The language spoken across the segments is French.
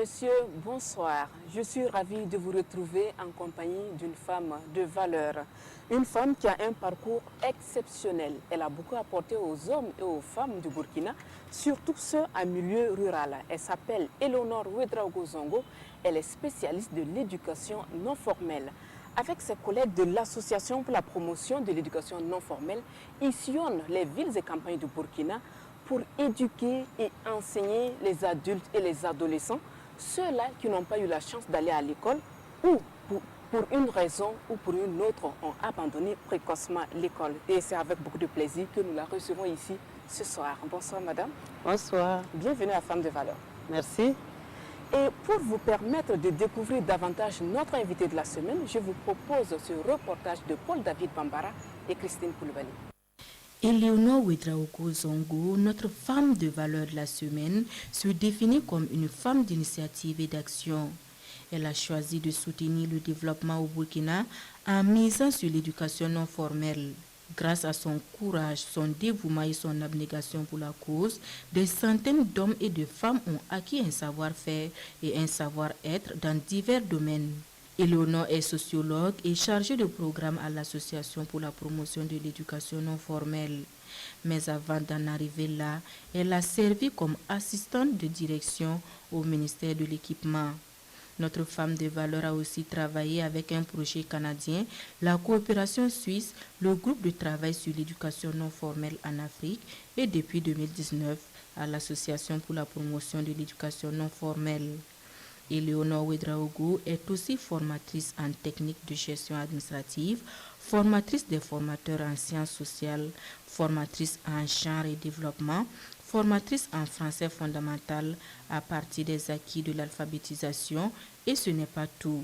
messieurs, bonsoir. Je suis ravie de vous retrouver en compagnie d'une femme de valeur. Une femme qui a un parcours exceptionnel. Elle a beaucoup apporté aux hommes et aux femmes du Burkina, surtout ceux en milieu rural. Elle s'appelle Eleonore Ouedraogo Zongo. Elle est spécialiste de l'éducation non formelle. Avec ses collègues de l'Association pour la promotion de l'éducation non formelle, ils sillonnent les villes et campagnes du Burkina pour éduquer et enseigner les adultes et les adolescents, ceux-là qui n'ont pas eu la chance d'aller à l'école ou pour une raison ou pour une autre ont abandonné précocement l'école. Et c'est avec beaucoup de plaisir que nous la recevons ici ce soir. Bonsoir madame. Bonsoir. Bienvenue à Femme de Valeur. Merci. Et pour vous permettre de découvrir davantage notre invité de la semaine, je vous propose ce reportage de Paul-David Bambara et Christine Koulibaly. Eleonore Ouedraogo Zongo, notre femme de valeur de la semaine, se définit comme une femme d'initiative et d'action. Elle a choisi de soutenir le développement au Burkina en misant sur l'éducation non formelle. Grâce à son courage, son dévouement et son abnégation pour la cause, des centaines d'hommes et de femmes ont acquis un savoir-faire et un savoir-être dans divers domaines. Eleonore est sociologue et chargée de programme à l'Association pour la promotion de l'éducation non formelle. Mais avant d'en arriver là, elle a servi comme assistante de direction au ministère de l'Équipement. Notre femme de valeur a aussi travaillé avec un projet canadien, la coopération suisse, le groupe de travail sur l'éducation non formelle en Afrique et depuis 2019 à l'Association pour la promotion de l'éducation non formelle. Eleonore Ouedraogo est aussi formatrice en technique de gestion administrative, formatrice des formateurs en sciences sociales, formatrice en genre et développement, formatrice en français fondamental à partir des acquis de l'alphabétisation et ce n'est pas tout.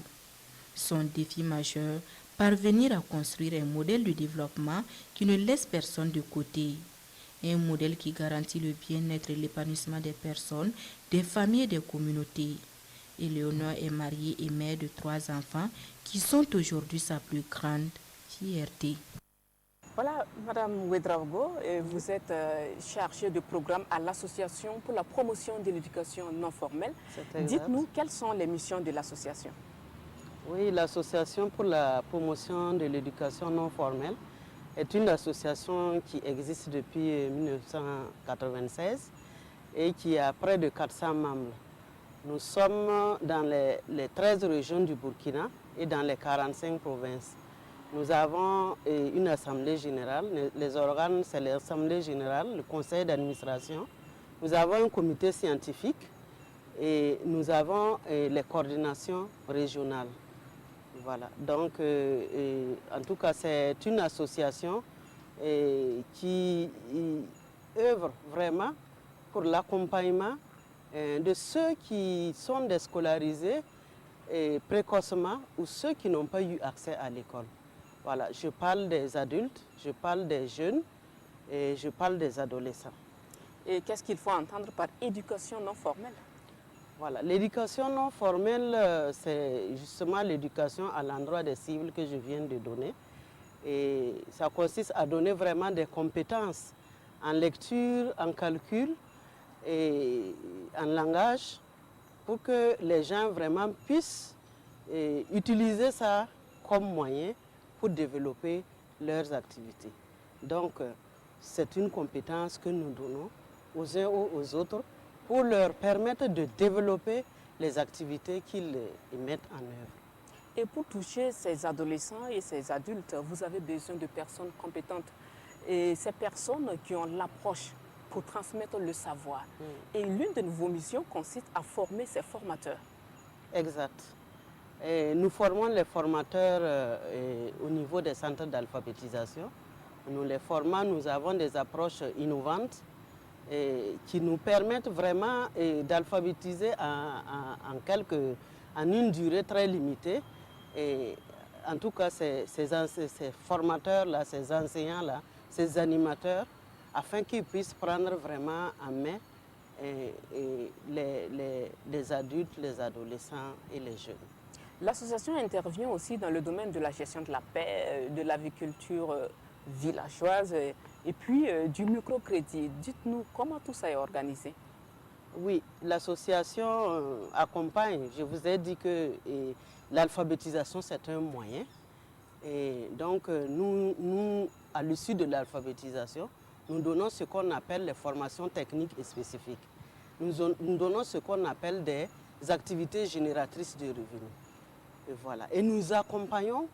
Son défi majeur, parvenir à construire un modèle de développement qui ne laisse personne de côté. Un modèle qui garantit le bien-être et l'épanouissement des personnes, des familles et des communautés. Eleonore est mariée et mère de 3 enfants qui sont aujourd'hui sa plus grande fierté. Voilà, Madame Ouedraogo, vous êtes chargée de programme à l'Association pour la promotion de l'éducation non formelle. Dites-nous, quelles sont les missions de l'association? Oui, l'Association pour la promotion de l'éducation non formelle est une association qui existe depuis 1996 et qui a près de 400 membres. Nous sommes dans les 13 régions du Burkina et dans les 45 provinces. Nous avons une assemblée générale, les organes c'est l'assemblée générale, le conseil d'administration. Nous avons un comité scientifique et nous avons les coordinations régionales. Voilà. Donc, en tout cas, c'est une association qui œuvre vraiment pour l'accompagnement de ceux qui sont déscolarisés précocement ou ceux qui n'ont pas eu accès à l'école. Voilà, je parle des adultes, je parle des jeunes et je parle des adolescents. Et qu'est-ce qu'il faut entendre par éducation non formelle? Voilà, l'éducation non formelle, c'est justement l'éducation à l'endroit des cibles que je viens de donner. Et ça consiste à donner vraiment des compétences en lecture, en calcul, et en langage pour que les gens vraiment puissent utiliser ça comme moyen pour développer leurs activités. Donc, c'est une compétence que nous donnons aux uns ou aux autres pour leur permettre de développer les activités qu'ils mettent en œuvre. Et pour toucher ces adolescents et ces adultes, vous avez besoin de personnes compétentes. Et ces personnes qui ont l'approche pour transmettre le savoir. Et l'une de vos missions consiste à former ces formateurs. Exact. Et nous formons les formateurs au niveau des centres d'alphabétisation. Nous les formons, nous avons des approches innovantes qui nous permettent vraiment d'alphabétiser en une durée très limitée. Et en tout cas, ces formateurs-là, ces enseignants-là, ces animateurs, afin qu'ils puissent prendre vraiment en main les adultes, les adolescents et les jeunes. L'association intervient aussi dans le domaine de la gestion de la paix, de l'agriculture villageoise et puis du microcrédit. Dites-nous comment tout ça est organisé. Oui, l'association accompagne. Je vous ai dit que l'alphabétisation, c'est un moyen. Et donc, nous, à l'issue de l'alphabétisation, nous donnons ce qu'on appelle les formations techniques et spécifiques. Nous donnons ce qu'on appelle des activités génératrices de revenus. Et voilà. Et nous accompagnons,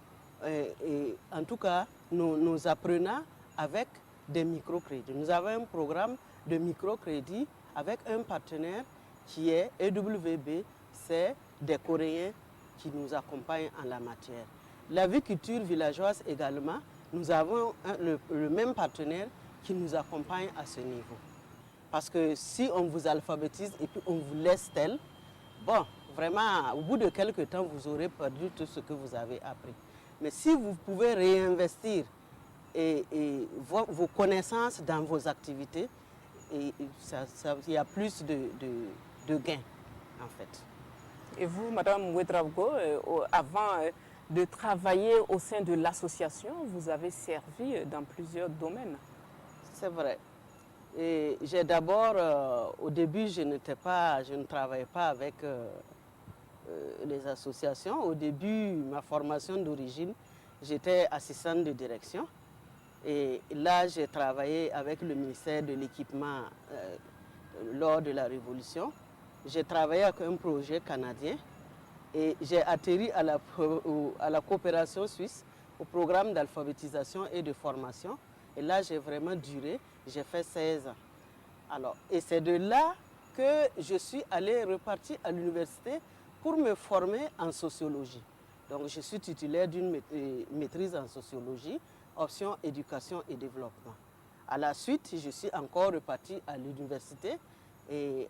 en tout cas, nos apprenants avec des microcrédits. Nous avons un programme de microcrédit avec un partenaire qui est EWB, c'est des Coréens qui nous accompagnent en la matière. L'aviculture villageoise également, nous avons le même partenaire qui nous accompagne à ce niveau. Parce que si on vous alphabétise et puis on vous laisse tel, bon, vraiment, au bout de quelques temps, vous aurez perdu tout ce que vous avez appris. Mais si vous pouvez réinvestir vos connaissances dans vos activités, il y a plus de gains, en fait. Et vous, Madame Ouedraogo, avant de travailler au sein de l'association, vous avez servi dans plusieurs domaines. C'est vrai. Et j'ai d'abord, au début, je ne travaillais pas avec les associations. Au début, ma formation d'origine, j'étais assistante de direction. Et là, j'ai travaillé avec le ministère de l'Équipement lors de la Révolution. J'ai travaillé avec un projet canadien et j'ai atterri à la coopération suisse, au programme d'alphabétisation et de formation. Et là, j'ai vraiment duré, j'ai fait 16 ans. Alors, et c'est de là que je suis allée repartir à l'université pour me former en sociologie. Donc, je suis titulaire d'une maîtrise en sociologie, option éducation et développement. À la suite, je suis encore repartie à l'université et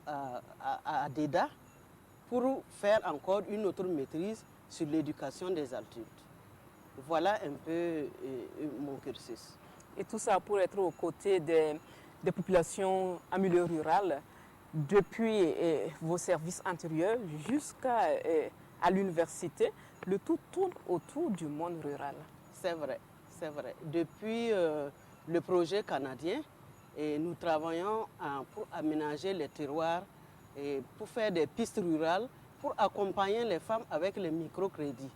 à DEDA pour faire encore une autre maîtrise sur l'éducation des adultes. Voilà un peu mon cursus. Et tout ça pour être aux côtés des populations en milieu rural, depuis vos services antérieurs jusqu'à l'université, le tout tourne autour du monde rural. C'est vrai, c'est vrai. Depuis le projet canadien, nous travaillons pour aménager les terroirs et pour faire des pistes rurales, pour accompagner les femmes avec les microcrédits.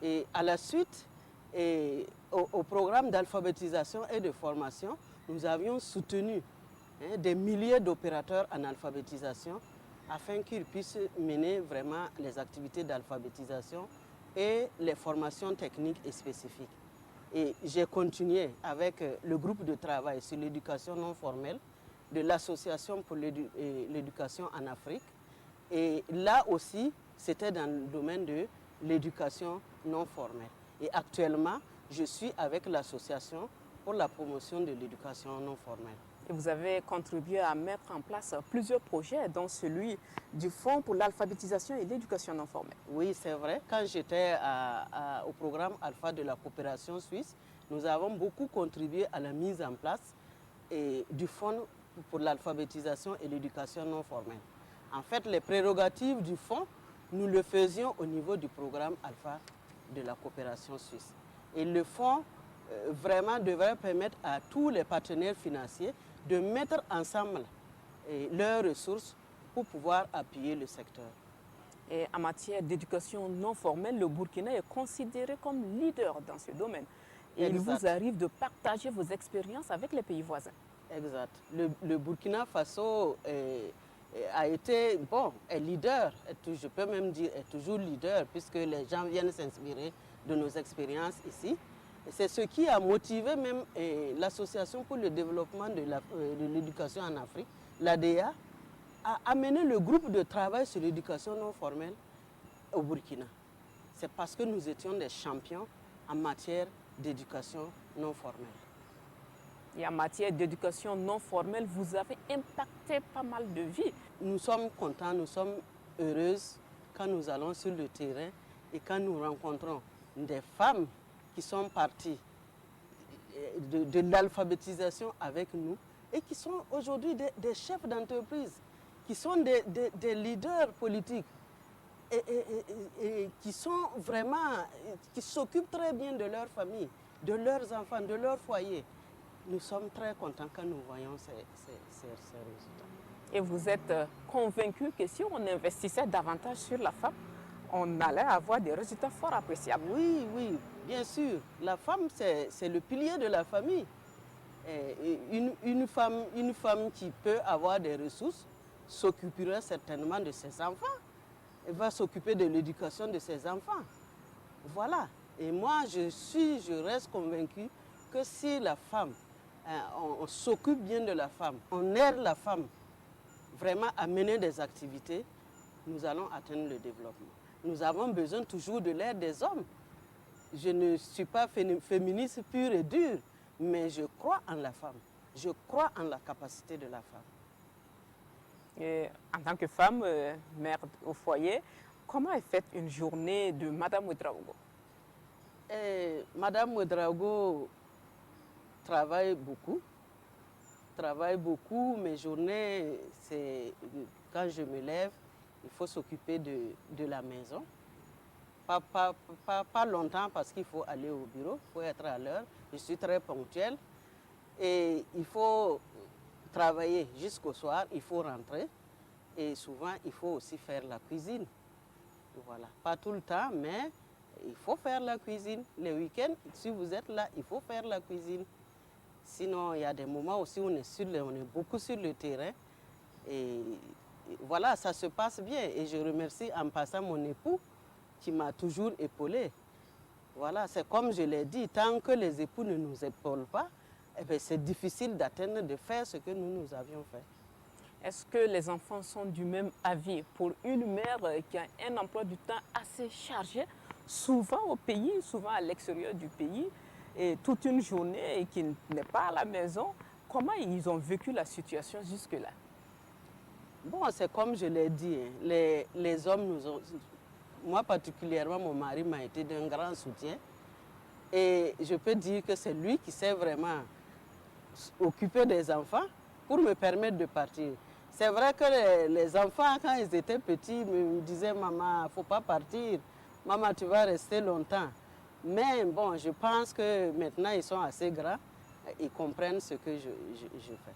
Et à la suite, au programme d'alphabétisation et de formation, nous avions soutenu des milliers d'opérateurs en alphabétisation afin qu'ils puissent mener vraiment les activités d'alphabétisation et les formations techniques et spécifiques. Et j'ai continué avec le groupe de travail sur l'éducation non formelle de l'Association pour l'éducation en Afrique. Et là aussi, c'était dans le domaine de l'éducation non formelle. Et actuellement, je suis avec l'Association pour la promotion de l'éducation non formelle. Et vous avez contribué à mettre en place plusieurs projets, dont celui du Fonds pour l'alphabétisation et l'éducation non formelle. Oui, c'est vrai. Quand j'étais au programme Alpha de la coopération suisse, nous avons beaucoup contribué à la mise en place du Fonds pour l'alphabétisation et l'éducation non formelle. En fait, les prérogatives du fonds, nous le faisions au niveau du programme Alpha de la coopération suisse. Et le fonds vraiment devrait permettre à tous les partenaires financiers de mettre ensemble leurs ressources pour pouvoir appuyer le secteur. Et en matière d'éducation non formelle, le Burkina est considéré comme leader dans ce domaine. Et il vous arrive de partager vos expériences avec les pays voisins. Exact. Le Burkina Faso a été, est leader, je peux même dire est toujours leader, puisque les gens viennent s'inspirer de nos expériences ici. C'est ce qui a motivé même l'Association pour le développement de l'éducation en Afrique, l'ADEA, à amener le groupe de travail sur l'éducation non formelle au Burkina. C'est parce que nous étions des champions en matière d'éducation non formelle. Et en matière d'éducation non formelle, vous avez impacté pas mal de vies. Nous sommes contents, nous sommes heureuses quand nous allons sur le terrain et quand nous rencontrons des femmes qui sont parties de l'alphabétisation avec nous et qui sont aujourd'hui des chefs d'entreprise, qui sont des leaders politiques et qui sont vraiment, qui s'occupent très bien de leur famille, de leurs enfants, de leur foyer. Nous sommes très contents quand nous voyons ces résultats. Et vous êtes convaincu que si on investissait davantage sur la femme, on allait avoir des résultats fort appréciables. Oui, oui, bien sûr. La femme, c'est le pilier de la famille. Et une femme qui peut avoir des ressources s'occupera certainement de ses enfants. Elle va s'occuper de l'éducation de ses enfants. Voilà. Et moi, je reste convaincue que si la femme, on s'occupe bien de la femme, on aide la femme vraiment à mener des activités, nous allons atteindre le développement. Nous avons besoin toujours de l'aide des hommes. Je ne suis pas féministe pure et dure, mais je crois en la femme. Je crois en la capacité de la femme. Et en tant que femme, mère au foyer, comment est faite une journée de Madame Ouedraogo? Madame Ouedraogo travaille beaucoup. Mes journées, c'est quand je me lève, il faut s'occuper de la maison. Pas longtemps parce qu'il faut aller au bureau, il faut être à l'heure. Je suis très ponctuelle et il faut travailler jusqu'au soir, il faut rentrer et souvent il faut aussi faire la cuisine. Voilà, pas tout le temps, mais il faut faire la cuisine. Les week-ends, si vous êtes là, il faut faire la cuisine. Sinon, il y a des moments aussi où on est beaucoup sur le terrain et voilà, ça se passe bien. Et je remercie en passant mon époux qui m'a toujours épaulée. Voilà, c'est comme je l'ai dit, tant que les époux ne nous épaulent pas, eh c'est difficile d'atteindre, de faire ce que nous avions fait. Est-ce que les enfants sont du même avis? Pour une mère qui a un emploi du temps assez chargé, souvent au pays, souvent à l'extérieur du pays, et toute une journée et qui n'est pas à la maison, comment ils ont vécu la situation jusque-là? Bon, c'est comme je l'ai dit, hein, les hommes nous ont... Moi particulièrement, mon mari m'a été d'un grand soutien. Et je peux dire que c'est lui qui s'est vraiment occupé des enfants pour me permettre de partir. C'est vrai que les enfants, quand ils étaient petits, me disaient « Maman, il ne faut pas partir. Maman, tu vas rester longtemps. » Mais bon, je pense que maintenant, ils sont assez grands. Ils comprennent ce que je fais.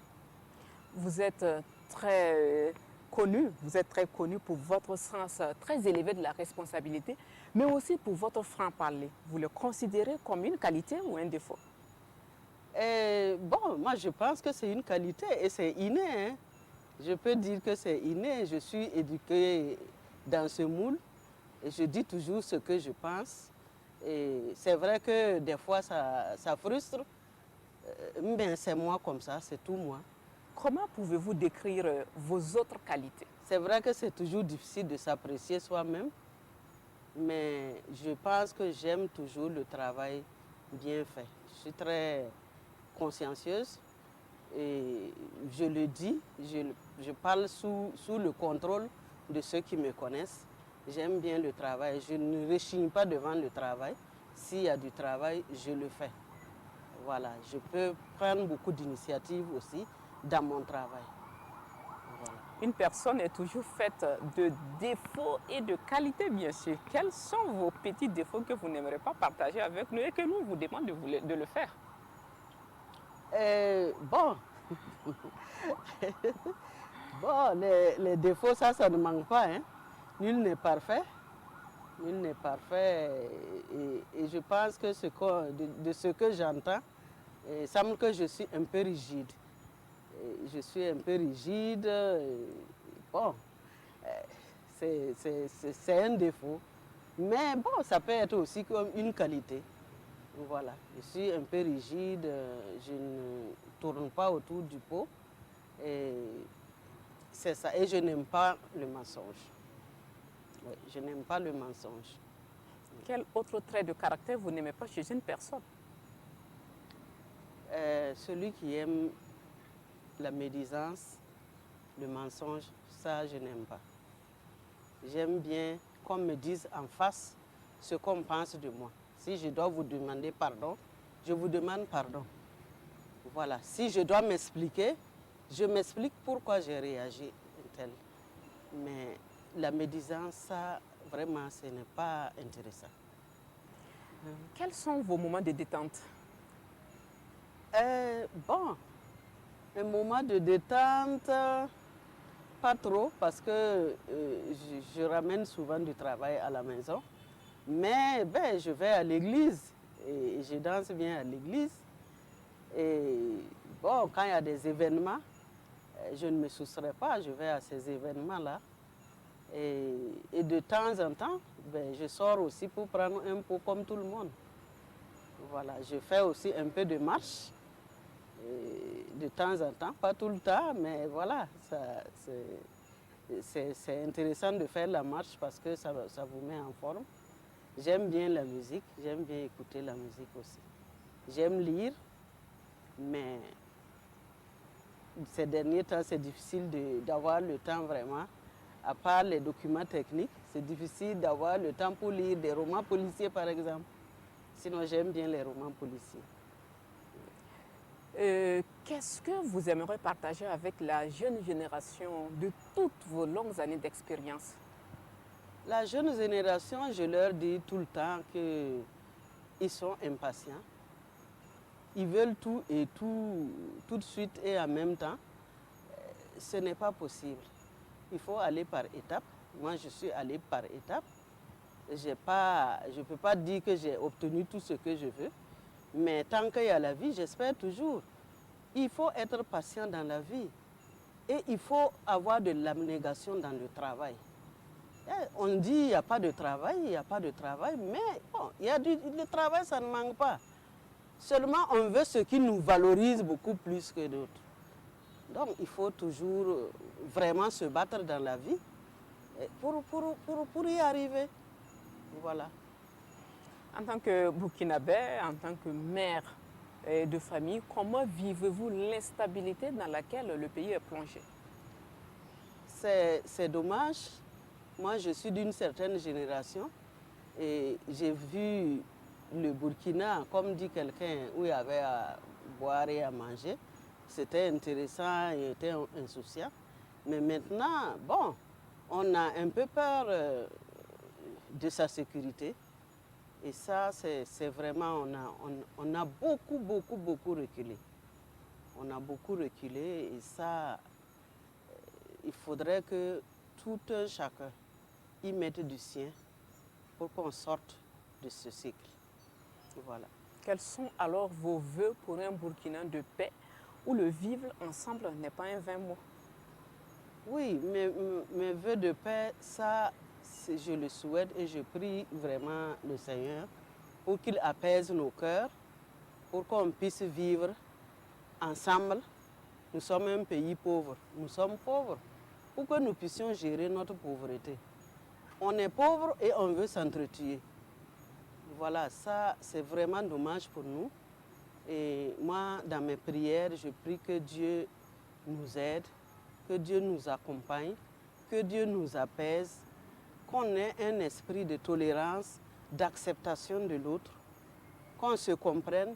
Vous êtes très connu pour votre sens très élevé de la responsabilité, mais aussi pour votre franc-parler. Vous le considérez comme une qualité ou un défaut? Bon, moi je pense que c'est une qualité et c'est inné. Hein. Je peux dire que c'est inné. Je suis éduquée dans ce moule et je dis toujours ce que je pense. Et c'est vrai que des fois ça frustre, mais c'est moi comme ça, c'est tout moi. Comment pouvez-vous décrire vos autres qualités? C'est vrai que c'est toujours difficile de s'apprécier soi-même, mais je pense que j'aime toujours le travail bien fait. Je suis très consciencieuse et je le dis, je parle sous le contrôle de ceux qui me connaissent. J'aime bien le travail, je ne rechigne pas devant le travail. S'il y a du travail, je le fais. Voilà, je peux prendre beaucoup d'initiatives aussi dans mon travail. Voilà. Une personne est toujours faite de défauts et de qualités, bien sûr. Quels sont vos petits défauts que vous n'aimerez pas partager avec nous et que nous vous demandons de le faire? Bon, bon les défauts, ça ne manque pas. Hein. Nul n'est parfait. Nul n'est parfait. Et je pense que de ce que j'entends, il semble que je suis un peu rigide. Je suis un peu rigide. Bon, c'est un défaut. Mais bon, ça peut être aussi comme une qualité. Voilà, je suis un peu rigide, je ne tourne pas autour du pot. C'est ça. Et je n'aime pas le mensonge. Oui, je n'aime pas le mensonge. Quel autre trait de caractère vous n'aimez pas chez une personne? Celui qui aime la médisance, le mensonge, ça je n'aime pas. J'aime bien qu'on me dise en face ce qu'on pense de moi. Si je dois vous demander pardon, je vous demande pardon. Voilà. Si je dois m'expliquer, je m'explique pourquoi j'ai réagi tel. Mais la médisance, ça, vraiment, ce n'est pas intéressant. Quels sont vos moments de détente? Bon, un moment de détente, pas trop parce que je ramène souvent du travail à la maison. Mais ben, je vais à l'église et je danse bien à l'église. Et bon, quand il y a des événements, je ne me soustrais pas, je vais à ces événements-là. Et de temps en temps, ben, je sors aussi pour prendre un pot comme tout le monde. Voilà, je fais aussi un peu de marche. Et de temps en temps, pas tout le temps, mais voilà, c'est intéressant de faire la marche parce que ça vous met en forme. J'aime bien la musique, j'aime bien écouter la musique aussi. J'aime lire, mais ces derniers temps, c'est difficile d'avoir le temps vraiment. À part les documents techniques, c'est difficile d'avoir le temps pour lire des romans policiers, par exemple. Sinon, j'aime bien les romans policiers. Qu'est-ce que vous aimeriez partager avec la jeune génération de toutes vos longues années d'expérience? La jeune génération, je leur dis tout le temps qu'ils sont impatients. Ils veulent tout et tout de suite et en même temps. Ce n'est pas possible. Il faut aller par étapes. Moi, je suis allée par étapes. Je ne peux pas dire que j'ai obtenu tout ce que je veux. Mais tant qu'il y a la vie, j'espère toujours. Il faut être patient dans la vie. Et il faut avoir de l'abnégation dans le travail. On dit qu'il n'y a pas de travail, il n'y a pas de travail, mais bon, le travail, ça ne manque pas. Seulement, on veut ce qui nous valorise beaucoup plus que d'autres. Donc, il faut toujours vraiment se battre dans la vie pour y arriver. Voilà. En tant que Burkinabé, en tant que mère de famille, comment vivez-vous l'instabilité dans laquelle le pays est plongé? C'est dommage. Moi, je suis d'une certaine génération et j'ai vu le Burkina, comme dit quelqu'un, où il y avait à boire et à manger. C'était intéressant et était insouciant. Mais maintenant, bon, on a un peu peur de sa sécurité. Et ça, c'est vraiment, on a beaucoup reculé. On a beaucoup reculé et ça, il faudrait que tout un chacun y mette du sien pour qu'on sorte de ce cycle. Voilà. Quels sont alors vos vœux pour un Burkina de paix où le vivre ensemble n'est pas un vain mot? Oui, mes vœux de paix, ça, je le souhaite et je prie vraiment le Seigneur pour qu'il apaise nos cœurs, pour qu'on puisse vivre ensemble. Nous sommes un pays pauvre, nous sommes pauvres, pour que nous puissions gérer notre pauvreté. On est pauvre et on veut s'entretuer. Voilà, ça c'est vraiment dommage pour nous. Et moi, dans mes prières, je prie que Dieu nous aide, que Dieu nous accompagne, que Dieu nous apaise, qu'on ait un esprit de tolérance, d'acceptation de l'autre, qu'on se comprenne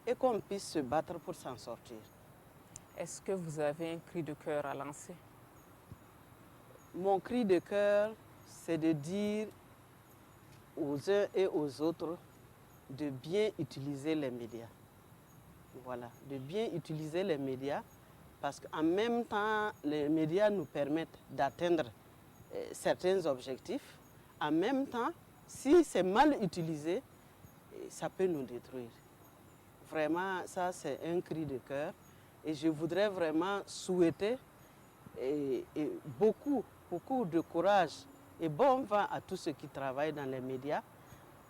et qu'on puisse se battre pour s'en sortir. Est-ce que vous avez un cri de cœur à lancer? Mon cri de cœur, c'est de dire aux uns et aux autres de bien utiliser les médias. Voilà, de bien utiliser les médias parce qu'en même temps, les médias nous permettent d'atteindre certains objectifs. En même temps, si c'est mal utilisé, ça peut nous détruire. Vraiment, ça c'est un cri de cœur et je voudrais vraiment souhaiter beaucoup de courage et bon vent à tous ceux qui travaillent dans les médias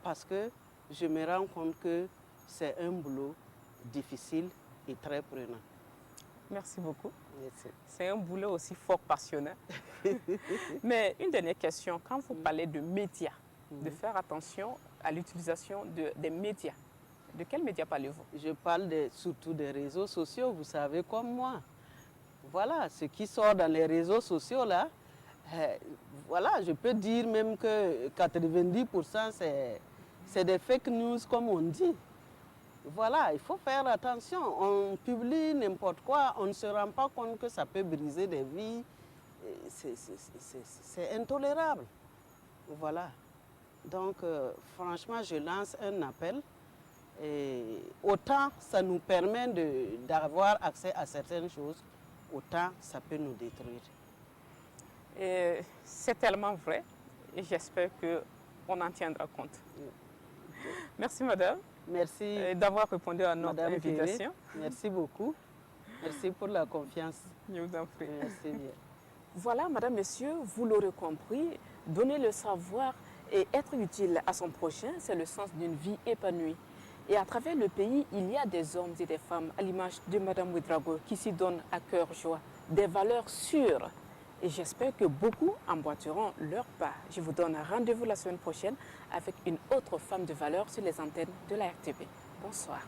parce que je me rends compte que c'est un boulot difficile et très prenant. Merci beaucoup. Merci. C'est un boulot aussi fort passionnant. Mais une dernière question, quand vous parlez de médias, de faire attention à l'utilisation des médias, de quels médias parlez-vous? Je parle surtout des réseaux sociaux, vous savez comme moi. Voilà, ce qui sort dans les réseaux sociaux là, voilà, je peux dire même que 90% c'est des fake news comme on dit. Voilà, il faut faire attention. On publie n'importe quoi, on ne se rend pas compte que ça peut briser des vies. C'est intolérable. Voilà. Donc, franchement, je lance un appel. Et autant ça nous permet d'avoir accès à certaines choses, autant ça peut nous détruire. Et c'est tellement vrai et j'espère qu'on en tiendra compte. Merci madame. Merci d'avoir répondu à notre Madame invitation. Kéré. Merci beaucoup. Merci pour la confiance. Je vous en prie. Merci bien. Voilà, madame, monsieur, vous l'aurez compris, donner le savoir et être utile à son prochain, c'est le sens d'une vie épanouie. Et à travers le pays, il y a des hommes et des femmes, à l'image de madame Ouedraogo, qui s'y donnent à cœur joie, des valeurs sûres. Et j'espère que beaucoup emboîteront leur pas. Je vous donne rendez-vous la semaine prochaine avec une autre femme de valeur sur les antennes de la RTB. Bonsoir.